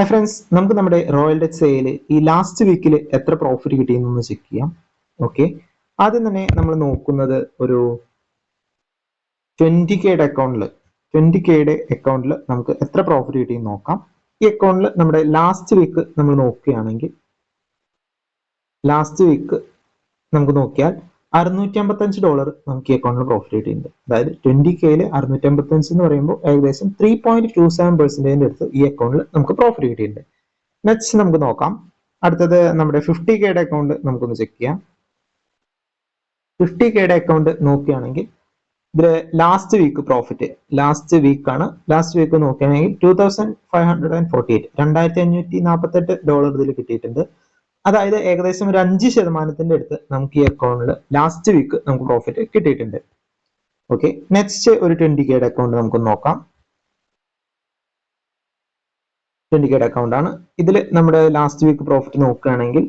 Hi friends, നമുക്ക് നമ്മുടെ royal Dutch sale ഈ ലാസ്റ്റ് വീക്കിൽ എത്ര പ്രോഫിറ്റ് കിട്ടിയെന്നൊന്ന് ചെക്ക് ചെയ്യാം. ഓക്കെ, ആദ്യം തന്നെ നമ്മൾ നോക്കുന്നത് ഒരു 20K അക്കൗണ്ടിൽ നമുക്ക് എത്ര പ്രോഫിറ്റ് കിട്ടിയെന്ന് നോക്കാം. ഈ അക്കൗണ്ടിൽ നമ്മുടെ ലാസ്റ്റ് വീക്ക് നമ്മൾ നോക്കുകയാണെങ്കിൽ നമുക്ക് നോക്കിയാൽ $655 നമുക്ക് ഈ അക്കൗണ്ടിൽ പ്രോഫിറ്റ് കിട്ടിയിട്ടുണ്ട്. അതായത് 20K 655 എന്ന് പറയുമ്പോൾ ഏകദേശം 3.27% അടുത്ത് ഈ അക്കൗണ്ടിൽ നമുക്ക് പ്രോഫിറ്റ് കിട്ടിയിട്ടുണ്ട്. നെക്സ്റ്റ് നമുക്ക് നോക്കാം. അടുത്തത് നമ്മുടെ 50K അക്കൗണ്ട് നമുക്കൊന്ന് ചെക്ക് ചെയ്യാം. 50K അക്കൗണ്ട് നോക്കുകയാണെങ്കിൽ ഇതില് last week profit last week നോക്കുകയാണെങ്കിൽ $2,548 ഇതിൽ കിട്ടിയിട്ടുണ്ട്. അതായത് ഏകദേശം ഒരു 5% അടുത്ത് നമുക്ക് ഈ അക്കൗണ്ടിൽ ലാസ്റ്റ് വീക്ക് നമുക്ക് പ്രോഫിറ്റ് കിട്ടിയിട്ടുണ്ട്. ഓക്കെ, നെക്സ്റ്റ് ഒരു 20K അക്കൗണ്ട് നമുക്ക് നോക്കാം. 20K അക്കൗണ്ട് ആണ്. ഇതിൽ നമ്മുടെ ലാസ്റ്റ് വീക്ക് പ്രോഫിറ്റ് നോക്കുകയാണെങ്കിൽ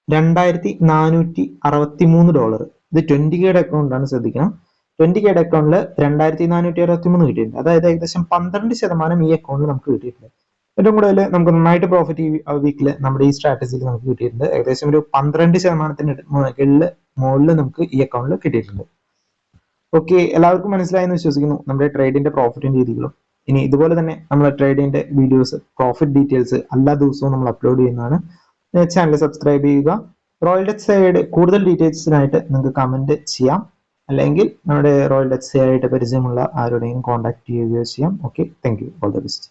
$2,463. ഇത് 20K അക്കൗണ്ട് ആണ്, ശ്രദ്ധിക്കണം. 20K അക്കൗണ്ടിൽ 2,463 കിട്ടിയിട്ടുണ്ട്. അതായത് ഏകദേശം 12% ഈ അക്കൗണ്ടിൽ നമുക്ക് കിട്ടിയിട്ടുണ്ട്. ഏറ്റവും കൂടുതൽ നമുക്ക് നന്നായിട്ട് പ്രോഫിറ്റ് ഈ വീക്കിൽ നമ്മുടെ ഈ സ്ട്രാറ്റജിയിൽ നമുക്ക് കിട്ടിയിട്ടുണ്ട്. ഏകദേശം ഒരു 12% മുകളിൽ നമുക്ക് ഈ അക്കൗണ്ടിൽ കിട്ടിയിട്ടുണ്ട്. ഓക്കെ, എല്ലാവർക്കും മനസ്സിലായെന്ന് വിശ്വസിക്കുന്നു നമ്മുടെ ട്രേഡിന്റെ പ്രോഫിറ്റും രീതികളും. ഇനി ഇതുപോലെ തന്നെ നമ്മുടെ ട്രേഡിന്റെ വീഡിയോസ്, പ്രോഫിറ്റ് ഡീറ്റെയിൽസ് എല്ലാ ദിവസവും നമ്മൾ അപ്ലോഡ് ചെയ്യുന്നതാണ്. ചാനൽ സബ്സ്ക്രൈബ് ചെയ്യുക. റോയൽ ഡച്ച് സൈഡ് കൂടുതൽ ഡീറ്റെയിൽസിനായിട്ട് നിങ്ങൾക്ക് കമന്റ് ചെയ്യാം, അല്ലെങ്കിൽ നമ്മുടെ റോയൽ ഡച്ച് സൈഡ് പരിചയമുള്ള ആരോടെങ്കിലും കോൺടാക്ട് ചെയ്യുകയോ ചെയ്യാം. Okay, thank you, all the best.